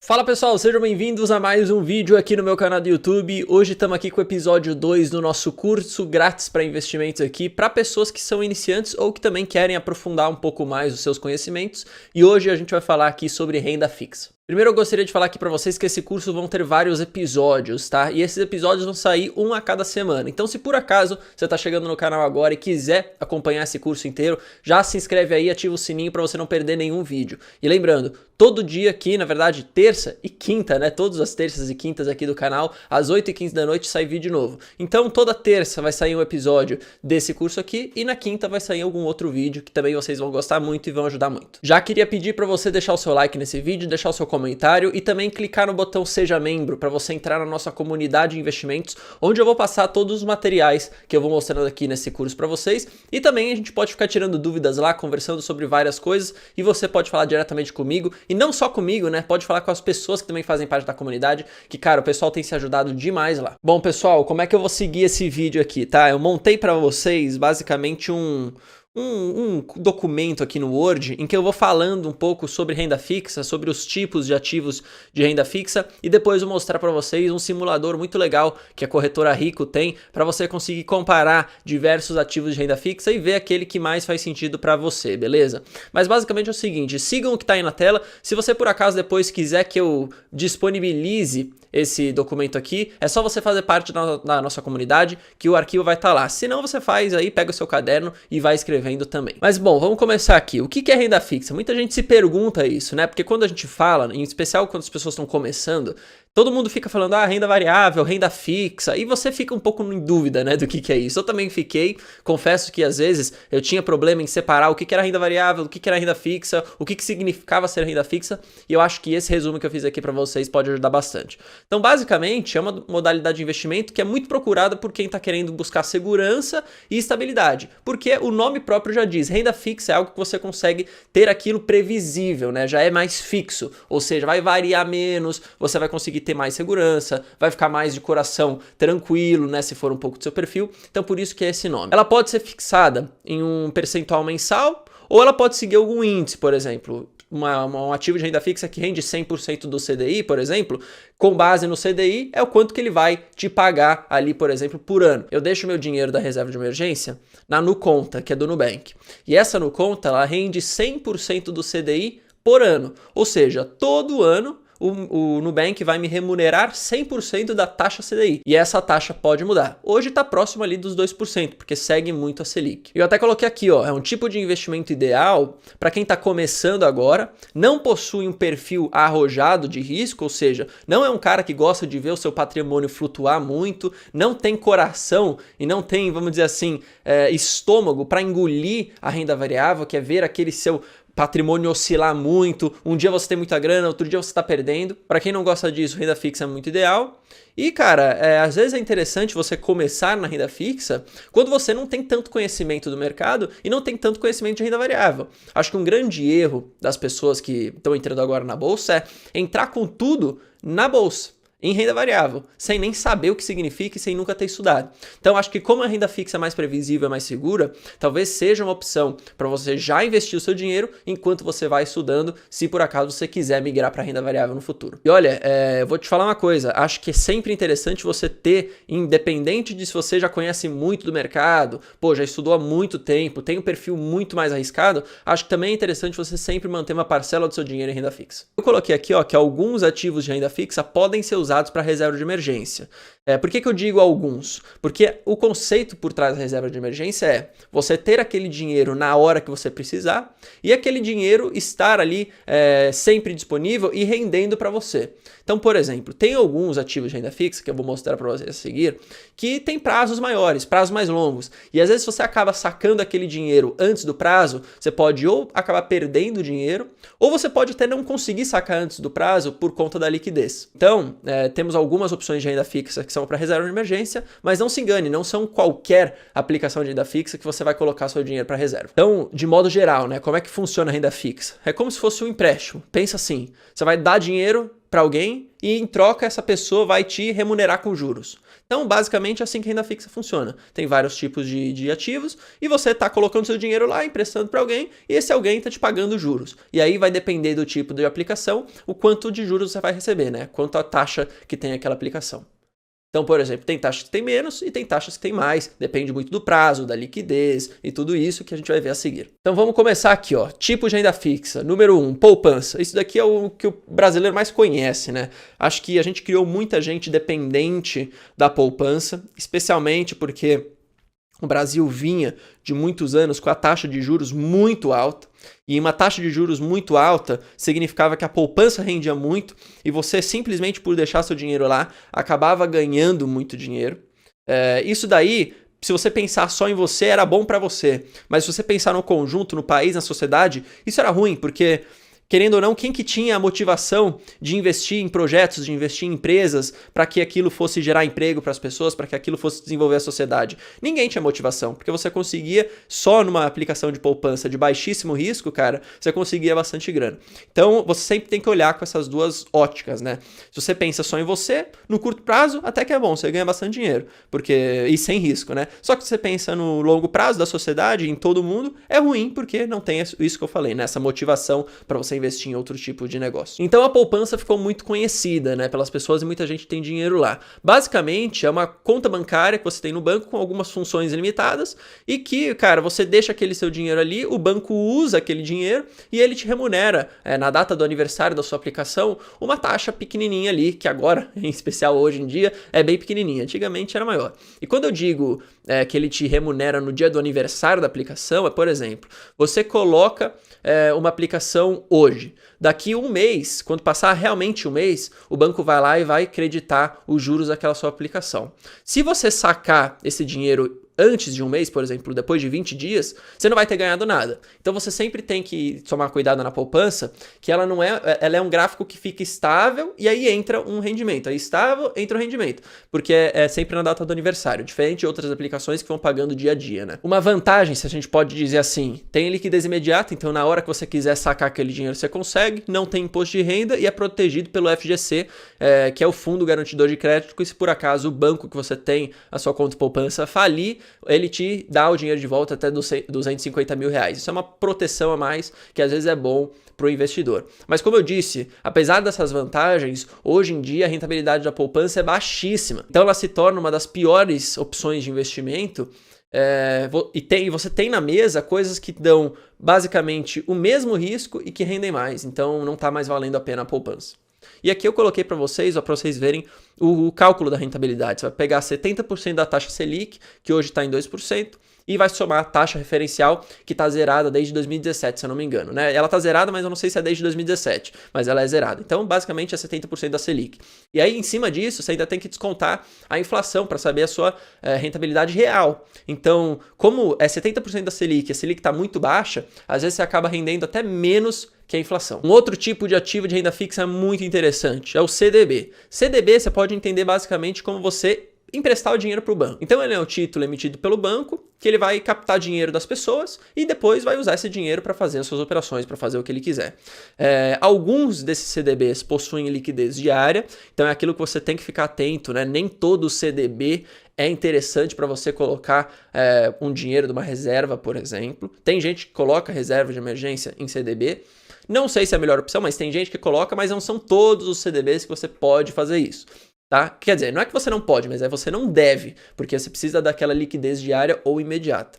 Fala pessoal, sejam bem-vindos a mais um vídeo aqui no meu canal do YouTube. Hoje estamos aqui com o episódio 2 do nosso curso grátis para investimentos aqui para pessoas que são iniciantes ou que também querem aprofundar um pouco mais os seus conhecimentos. E hoje a gente vai falar aqui sobre renda fixa. Primeiro eu gostaria de falar aqui para vocês que esse curso vão ter vários episódios, tá? E esses episódios vão sair um a cada semana. Então se por acaso você tá chegando no canal agora e quiser acompanhar esse curso inteiro, já se inscreve aí e ativa o sininho para você não perder nenhum vídeo. E lembrando, todo dia aqui, na verdade terça e quinta, né? Todas as terças e quintas aqui do canal, às 8h15 da noite sai vídeo novo. Então toda terça vai sair um episódio desse curso aqui e na quinta vai sair algum outro vídeo que também vocês vão gostar muito e vão ajudar muito. Já queria pedir para você deixar o seu like nesse vídeo, deixar o seu comentário e também clicar no botão Seja Membro para você entrar na nossa comunidade de investimentos, onde eu vou passar todos os materiais que eu vou mostrando aqui nesse curso para vocês, e também a gente pode ficar tirando dúvidas lá, conversando sobre várias coisas, e você pode falar diretamente comigo, e não só comigo, né, pode falar com as pessoas que também fazem parte da comunidade, que cara, o pessoal tem se ajudado demais lá. Bom pessoal, como é que eu vou seguir esse vídeo aqui, tá? Eu montei para vocês basicamente um documento aqui no Word em que eu vou falando um pouco sobre renda fixa, sobre os tipos de ativos de renda fixa, e depois eu vou mostrar para vocês um simulador muito legal que a corretora Rico tem para você conseguir comparar diversos ativos de renda fixa e ver aquele que mais faz sentido para você, beleza? Mas basicamente é o seguinte, sigam o que está aí na tela. Se você por acaso depois quiser que eu disponibilize esse documento aqui, é só você fazer parte da nossa comunidade que o arquivo vai estar lá. Se não, você faz aí, pega o seu caderno e vai escrevendo também. Mas bom, vamos começar aqui. O que é renda fixa? Muita gente se pergunta isso, né? Porque quando a gente fala, em especial quando as pessoas estão começando, todo mundo fica falando, renda variável, renda fixa, e você fica um pouco em dúvida, né, do que é isso. Eu também fiquei, confesso que às vezes eu tinha problema em separar o que era renda variável, o que era renda fixa, o que significava ser renda fixa, e eu acho que esse resumo que eu fiz aqui para vocês pode ajudar bastante. Então, basicamente, é uma modalidade de investimento que é muito procurada por quem está querendo buscar segurança e estabilidade, porque o nome próprio já diz, renda fixa é algo que você consegue ter aquilo previsível, né, já é mais fixo, ou seja, vai variar menos, você vai conseguir ter mais segurança, vai ficar mais de coração tranquilo, né, se for um pouco do seu perfil. Então por isso que é esse nome. Ela pode ser fixada em um percentual mensal ou ela pode seguir algum índice, por exemplo. Um ativo de renda fixa que rende 100% do CDI, por exemplo, com base no CDI é o quanto que ele vai te pagar ali, por exemplo, por ano. Eu deixo meu dinheiro da reserva de emergência na NuConta, que é do Nubank. E essa NuConta, ela rende 100% do CDI por ano. Ou seja, todo ano o Nubank vai me remunerar 100% da taxa CDI. E essa taxa pode mudar. Hoje está próximo ali dos 2%, porque segue muito a Selic. Eu até coloquei aqui, ó, é um tipo de investimento ideal para quem está começando agora, não possui um perfil arrojado de risco, ou seja, não é um cara que gosta de ver o seu patrimônio flutuar muito, não tem coração e não tem, vamos dizer assim, estômago para engolir a renda variável, que é ver aquele seu patrimônio oscilar muito, um dia você tem muita grana, outro dia você está perdendo. Para quem não gosta disso, renda fixa é muito ideal. E cara, às vezes é interessante você começar na renda fixa quando você não tem tanto conhecimento do mercado e não tem tanto conhecimento de renda variável. Acho que um grande erro das pessoas que estão entrando agora na bolsa é entrar com tudo na bolsa, em renda variável, sem nem saber o que significa e sem nunca ter estudado. Então acho que como a renda fixa é mais previsível, é mais segura, talvez seja uma opção para você já investir o seu dinheiro enquanto você vai estudando, se por acaso você quiser migrar para renda variável no futuro. E olha, eu vou te falar uma coisa, acho que é sempre interessante você ter, independente de se você já conhece muito do mercado, já estudou há muito tempo, tem um perfil muito mais arriscado, acho que também é interessante você sempre manter uma parcela do seu dinheiro em renda fixa. Eu coloquei aqui, ó, que alguns ativos de renda fixa podem ser usados para reserva de emergência. Por que eu digo alguns? Porque o conceito por trás da reserva de emergência é você ter aquele dinheiro na hora que você precisar e aquele dinheiro estar ali sempre disponível e rendendo para você. Então, por exemplo, tem alguns ativos de renda fixa, que eu vou mostrar para vocês a seguir, que tem prazos maiores, prazos mais longos. E às vezes você acaba sacando aquele dinheiro antes do prazo, você pode ou acabar perdendo dinheiro, ou você pode até não conseguir sacar antes do prazo por conta da liquidez. Então, temos algumas opções de renda fixa que são para reserva de emergência, mas não se engane, não são qualquer aplicação de renda fixa que você vai colocar seu dinheiro para reserva. Então, de modo geral, né, como é que funciona a renda fixa? É como se fosse um empréstimo. Pensa assim, você vai dar dinheiro para alguém e em troca essa pessoa vai te remunerar com juros. Então, basicamente, é assim que a renda fixa funciona. Tem vários tipos de ativos e você está colocando seu dinheiro lá, emprestando para alguém e esse alguém está te pagando juros. E aí vai depender do tipo de aplicação, o quanto de juros você vai receber, né? Quanto a taxa que tem aquela aplicação. Então, por exemplo, tem taxas que tem menos e tem taxas que tem mais, depende muito do prazo, da liquidez e tudo isso que a gente vai ver a seguir. Então vamos começar aqui, ó. Tipo de renda fixa. Número 1, poupança. Isso daqui é o que o brasileiro mais conhece, né? Acho que a gente criou muita gente dependente da poupança, especialmente porque o Brasil vinha de muitos anos com a taxa de juros muito alta, e uma taxa de juros muito alta significava que a poupança rendia muito e você simplesmente por deixar seu dinheiro lá acabava ganhando muito dinheiro. Isso daí, se você pensar só em você, era bom para você, mas se você pensar no conjunto, no país, na sociedade, isso era ruim, porque querendo ou não, quem que tinha a motivação de investir em projetos, de investir em empresas para que aquilo fosse gerar emprego para as pessoas, para que aquilo fosse desenvolver a sociedade? Ninguém tinha motivação, porque você conseguia, só numa aplicação de poupança de baixíssimo risco, cara, você conseguia bastante grana. Então, você sempre tem que olhar com essas duas óticas, né? Se você pensa só em você, no curto prazo, até que é bom, você ganha bastante dinheiro, e sem risco, né? Só que se você pensa no longo prazo da sociedade, em todo mundo, é ruim, porque não tem isso que eu falei, né? Essa motivação para você investir em outro tipo de negócio. Então a poupança ficou muito conhecida, né, pelas pessoas e muita gente tem dinheiro lá. Basicamente é uma conta bancária que você tem no banco com algumas funções limitadas e que, cara, você deixa aquele seu dinheiro ali, o banco usa aquele dinheiro e ele te remunera na data do aniversário da sua aplicação uma taxa pequenininha ali, que agora, em especial hoje em dia, é bem pequenininha. Antigamente era maior. E quando eu digo que ele te remunera no dia do aniversário da aplicação, por exemplo, você coloca uma aplicação hoje. Daqui um mês, quando passar realmente um mês, o banco vai lá e vai creditar os juros daquela sua aplicação. Se você sacar esse dinheiro antes de um mês, por exemplo, depois de 20 dias, você não vai ter ganhado nada. Então você sempre tem que tomar cuidado na poupança, que ela é um gráfico que fica estável e aí entra um rendimento. Aí estável, entra um rendimento, porque é sempre na data do aniversário, diferente de outras aplicações que vão pagando dia a dia, né? Uma vantagem, se a gente pode dizer assim, tem liquidez imediata, então na hora que você quiser sacar aquele dinheiro você consegue, não tem imposto de renda e é protegido pelo FGC, que é o Fundo Garantidor de Crédito, que se por acaso o banco que você tem a sua conta de poupança falir, ele te dá o dinheiro de volta até 250 mil reais. Isso é uma proteção a mais que às vezes é bom para o investidor. Mas como eu disse, apesar dessas vantagens, hoje em dia a rentabilidade da poupança é baixíssima. Então ela se torna uma das piores opções de investimento. E você tem na mesa coisas que dão basicamente o mesmo risco e que rendem mais. Então não está mais valendo a pena a poupança. E aqui eu coloquei para vocês verem o cálculo da rentabilidade. Você vai pegar 70% da taxa Selic, que hoje está em 2%, e vai somar a taxa referencial, que está zerada desde 2017, se eu não me engano, né? Ela está zerada, mas eu não sei se é desde 2017, mas ela é zerada. Então, basicamente, é 70% da Selic. E aí, em cima disso, você ainda tem que descontar a inflação para saber a sua rentabilidade real. Então, como é 70% da Selic, a Selic está muito baixa, às vezes você acaba rendendo até menos que a inflação. Um outro tipo de ativo de renda fixa muito interessante é o CDB. CDB você pode entender basicamente como você emprestar o dinheiro para o banco. Então ele é um título emitido pelo banco que ele vai captar dinheiro das pessoas e depois vai usar esse dinheiro para fazer as suas operações, para fazer o que ele quiser. Alguns desses CDBs possuem liquidez diária, então é aquilo que você tem que ficar atento, né? Nem todo CDB é interessante para você colocar um dinheiro de uma reserva, por exemplo. Tem gente que coloca reserva de emergência em CDB. Não sei se é a melhor opção, mas tem gente que coloca, mas não são todos os CDBs que você pode fazer isso. Tá? Quer dizer, não é que você não pode, mas você não deve, porque você precisa daquela liquidez diária ou imediata.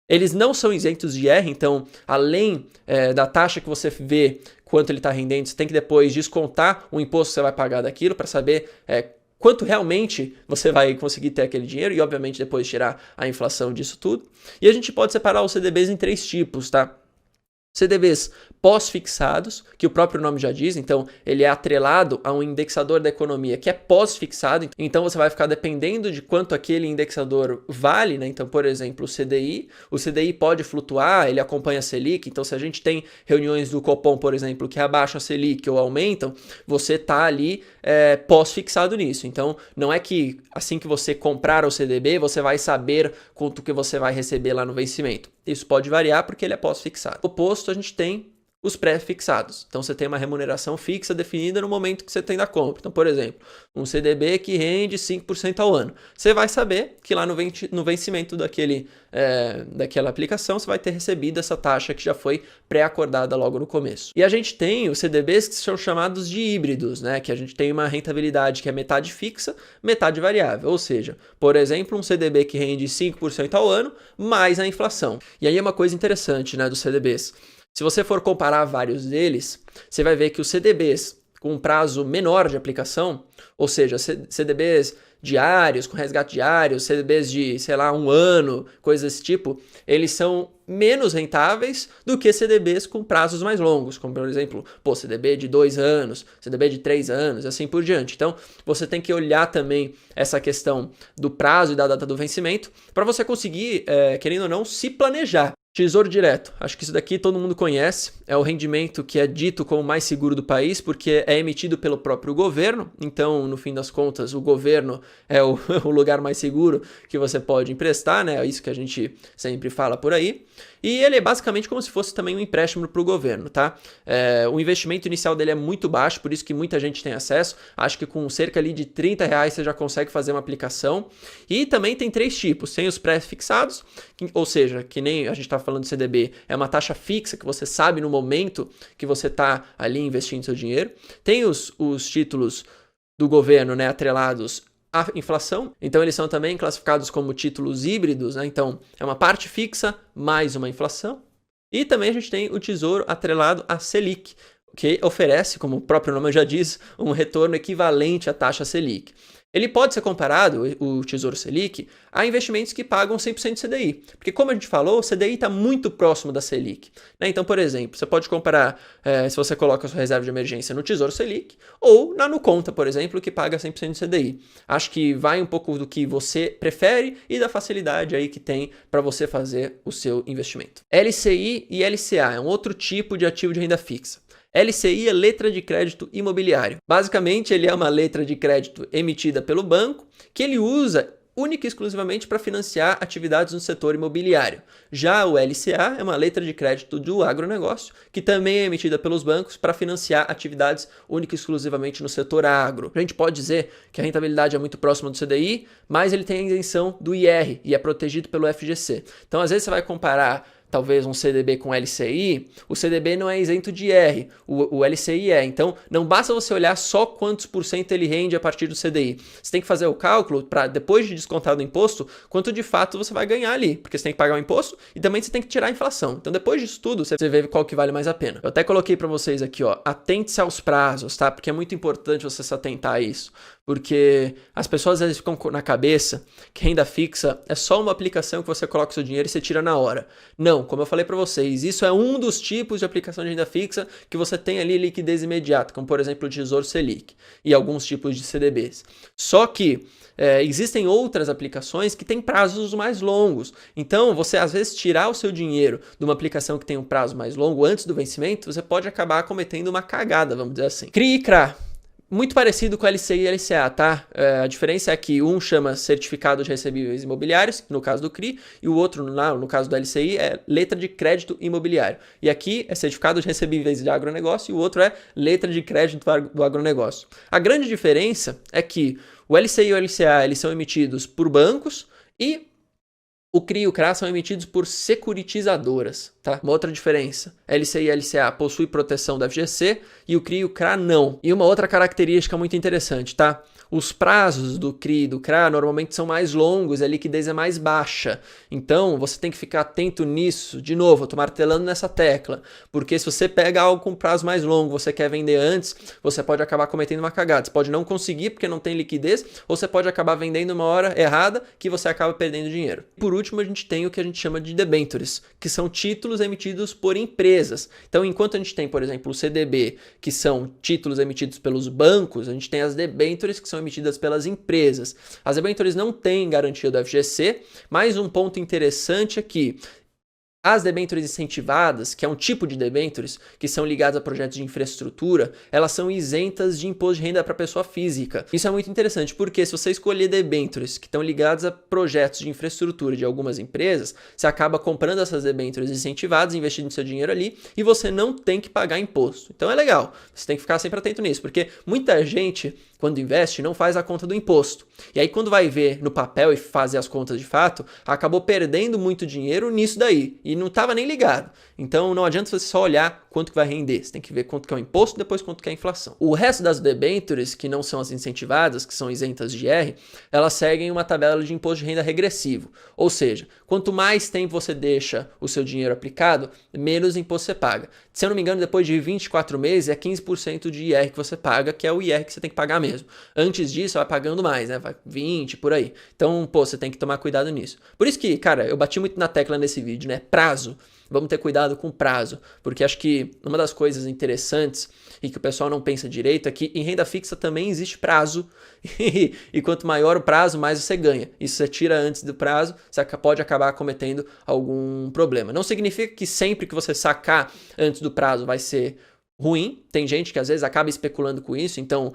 Eles não são isentos de IR, então, além da taxa que você vê quanto ele está rendendo, você tem que depois descontar o imposto que você vai pagar daquilo para saber quanto realmente você vai conseguir ter aquele dinheiro e, obviamente, depois tirar a inflação disso tudo. E a gente pode separar os CDBs em 3 tipos, tá? CDBs pós-fixados, que o próprio nome já diz, então ele é atrelado a um indexador da economia que é pós-fixado, então você vai ficar dependendo de quanto aquele indexador vale, né? Então, por exemplo, o CDI pode flutuar, ele acompanha a Selic, então se a gente tem reuniões do Copom, por exemplo, que abaixam a Selic ou aumentam, você está ali pós-fixado nisso. Então, não é que assim que você comprar o CDB, você vai saber quanto que você vai receber lá no vencimento. Isso pode variar porque ele é pós-fixado. Oposto, a gente tem os pré-fixados. Então você tem uma remuneração fixa definida no momento que você tem da compra. Então, por exemplo, um CDB que rende 5% ao ano. Você vai saber que lá no vencimento daquela aplicação você vai ter recebido essa taxa que já foi pré-acordada logo no começo. E a gente tem os CDBs que são chamados de híbridos, né? Que a gente tem uma rentabilidade que é metade fixa, metade variável. Ou seja, por exemplo, um CDB que rende 5% ao ano mais a inflação. E aí é uma coisa interessante, né, dos CDBs. Se você for comparar vários deles, você vai ver que os CDBs com um prazo menor de aplicação, ou seja, CDBs diários, com resgate diário, CDBs de, sei lá, 1 ano, coisas desse tipo, eles são menos rentáveis do que CDBs com prazos mais longos, como por exemplo, CDB de 2 anos, CDB de 3 anos, e assim por diante. Então, você tem que olhar também essa questão do prazo e da data do vencimento para você conseguir, querendo ou não, se planejar. Tesouro Direto, acho que isso daqui todo mundo conhece, é o rendimento que é dito como o mais seguro do país, porque é emitido pelo próprio governo, então no fim das contas o governo é o lugar mais seguro que você pode emprestar, né? É isso que a gente sempre fala por aí, e ele é basicamente como se fosse também um empréstimo para o governo, tá? O investimento inicial dele é muito baixo, por isso que muita gente tem acesso, acho que com cerca ali de R$30 você já consegue fazer uma aplicação, e também tem 3 tipos, tem os pré-fixados, ou seja, que nem a gente está falando de CDB, é uma taxa fixa que você sabe no momento que você está ali investindo seu dinheiro. Tem os títulos do governo, né, atrelados à inflação, então eles são também classificados como títulos híbridos, né? Então é uma parte fixa mais uma inflação. E também a gente tem o Tesouro atrelado à Selic, que oferece, como o próprio nome já diz, um retorno equivalente à taxa Selic. Ele pode ser comparado, o Tesouro Selic, a investimentos que pagam 100% CDI. Porque como a gente falou, o CDI está muito próximo da Selic, né? Então, por exemplo, você pode comparar se você coloca a sua reserva de emergência no Tesouro Selic ou na Nuconta, por exemplo, que paga 100% CDI. Acho que vai um pouco do que você prefere e da facilidade aí que tem para você fazer o seu investimento. LCI e LCA é um outro tipo de ativo de renda fixa. LCI é letra de crédito imobiliário. Basicamente, ele é uma letra de crédito emitida pelo banco que ele usa única e exclusivamente para financiar atividades no setor imobiliário. Já o LCA é uma letra de crédito do agronegócio, que também é emitida pelos bancos para financiar atividades única e exclusivamente no setor agro. A gente pode dizer que a rentabilidade é muito próxima do CDI, mas ele tem a isenção do IR e é protegido pelo FGC. Então, às vezes, você vai comparar talvez um CDB com LCI, o CDB não é isento de IR, o LCI é. Então, não basta você olhar só quantos por cento ele rende a partir do CDI. Você tem que fazer o cálculo para, depois de descontar do imposto, quanto de fato você vai ganhar ali, porque você tem que pagar o imposto e também você tem que tirar a inflação. Então, depois disso tudo, você vê qual que vale mais a pena. Eu até coloquei para vocês aqui, ó, atente-se aos prazos, tá? Porque é muito importante você se atentar a isso. Porque as pessoas às vezes ficam na cabeça que renda fixa é só uma aplicação que você coloca o seu dinheiro e você tira na hora. Não, como eu falei para vocês, isso é um dos tipos de aplicação de renda fixa que você tem ali liquidez imediata, como por exemplo o Tesouro Selic e alguns tipos de CDBs. Só que existem outras aplicações que têm prazos mais longos. Então, você às vezes tirar o seu dinheiro de uma aplicação que tem um prazo mais longo antes do vencimento, você pode acabar cometendo uma cagada, vamos dizer assim. CRI e CRA. Muito parecido com LCI e LCA, tá? A diferença é que um chama Certificado de Recebíveis Imobiliários, no caso do CRI, e o outro, no caso do LCI, é Letra de Crédito Imobiliário. E aqui é Certificado de Recebíveis de Agronegócio e o outro é Letra de Crédito do Agronegócio. A grande diferença é que o LCI e o LCA eles são emitidos por bancos e o CRI e o CRA são emitidos por securitizadoras, tá? Uma outra diferença, LCI e LCA possui proteção da FGC e o CRI e o CRA não. E uma outra característica muito interessante, tá? Os prazos do CRI e do CRA normalmente são mais longos, a liquidez é mais baixa. Então, você tem que ficar atento nisso. De novo, eu tô martelando nessa tecla, porque se você pega algo com prazo mais longo, você quer vender antes, você pode acabar cometendo uma cagada. Você pode não conseguir porque não tem liquidez, ou você pode acabar vendendo uma hora errada que você acaba perdendo dinheiro. Por último, a gente tem o que a gente chama de debentures, que são títulos emitidos por empresas. Então, enquanto a gente tem, por exemplo, o CDB, que são títulos emitidos pelos bancos, a gente tem as debentures, que são emitidas pelas empresas. As debentures não têm garantia do FGC, mas um ponto interessante é que As debêntures incentivadas, que é um tipo de debêntures que são ligadas a projetos de infraestrutura, elas são isentas de imposto de renda para pessoa física. Isso é muito interessante, porque se você escolher debêntures que estão ligadas a projetos de infraestrutura de algumas empresas, você acaba comprando essas debêntures incentivadas, investindo seu dinheiro ali, e você não tem que pagar imposto. Então é legal, você tem que ficar sempre atento nisso, porque muita gente, quando investe, não faz a conta do imposto. E aí quando vai ver no papel e fazer as contas de fato, acabou perdendo muito dinheiro nisso daí. E não estava nem ligado. Então não adianta você só olhar quanto que vai render. Você tem que ver quanto que é o imposto, depois quanto que é a inflação. O resto das debêntures, que não são as incentivadas, que são isentas de IR, elas seguem uma tabela de imposto de renda regressivo. Ou seja, quanto mais tempo você deixa o seu dinheiro aplicado, menos imposto você paga. Se eu não me engano, depois de 24 meses é 15% de IR que você paga, que é o IR que você tem que pagar mesmo. Antes disso, vai pagando mais, né? Vai 20, por aí. Então, pô, você tem que tomar cuidado nisso. Por isso que, cara, eu bati muito na tecla nesse vídeo, né? Prazo. Vamos ter cuidado com o prazo, porque acho que uma das coisas interessantes e que o pessoal não pensa direito é que em renda fixa também existe prazo e quanto maior o prazo, mais você ganha. E se você tira antes do prazo, você pode acabar cometendo algum problema. Não significa que sempre que você sacar antes do prazo vai ser ruim. Tem gente que às vezes acaba especulando com isso, então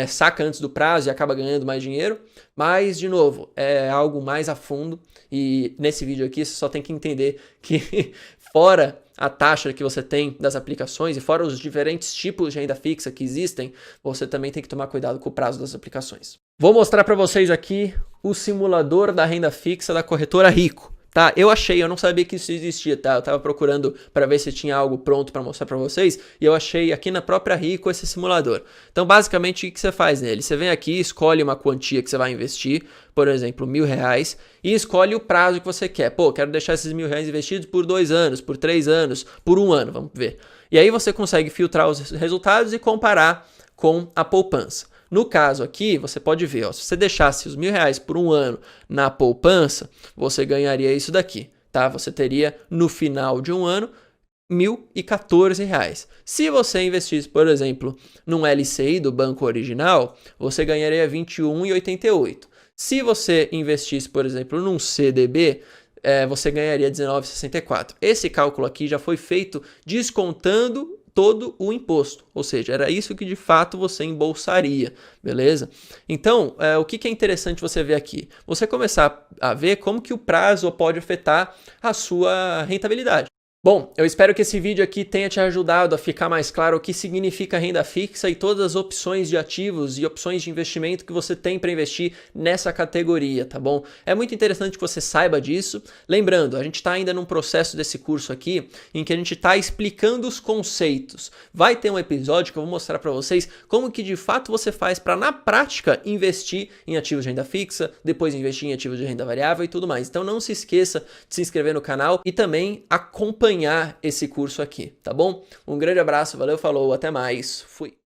saca antes do prazo e acaba ganhando mais dinheiro. Mas, de novo, é algo mais a fundo e nesse vídeo aqui você só tem que entender que fora a taxa que você tem das aplicações e fora os diferentes tipos de renda fixa que existem, você também tem que tomar cuidado com o prazo das aplicações. Vou mostrar para vocês aqui o simulador da renda fixa da corretora Rico. Tá, eu não sabia que isso existia, tá? Eu tava procurando para ver se tinha algo pronto para mostrar para vocês e eu achei aqui na própria Rico esse simulador. Então, basicamente, o que você faz nele? Você vem aqui, escolhe uma quantia que você vai investir, por exemplo, R$1.000, e escolhe o prazo que você quer. Pô, quero deixar esses R$1.000 investidos por 2 anos, por 3 anos, por 1 ano, vamos ver. E aí você consegue filtrar os resultados e comparar com a poupança. No caso aqui, você pode ver, ó, se você deixasse os R$1.000 por 1 ano na poupança, você ganharia isso daqui, tá? Você teria no final de 1 ano R$1.014. Se você investisse, por exemplo, num LCI do banco original, você ganharia R$21,88. Se você investisse, por exemplo, num CDB, você ganharia R$19,64. Esse cálculo aqui já foi feito descontando todo o imposto, ou seja, era isso que de fato você embolsaria, beleza? Então, o que é interessante você ver aqui? Você começar a ver como que o prazo pode afetar a sua rentabilidade. Bom, eu espero que esse vídeo aqui tenha te ajudado a ficar mais claro o que significa renda fixa e todas as opções de ativos e opções de investimento que você tem para investir nessa categoria, tá bom? É muito interessante que você saiba disso. Lembrando, a gente está ainda num processo desse curso aqui em que a gente está explicando os conceitos. Vai ter um episódio que eu vou mostrar para vocês como que de fato você faz para na prática investir em ativos de renda fixa, depois investir em ativos de renda variável e tudo mais. Então não se esqueça de se inscrever no canal e também acompanhar esse curso aqui, tá bom? Um grande abraço, valeu, falou, até mais, fui!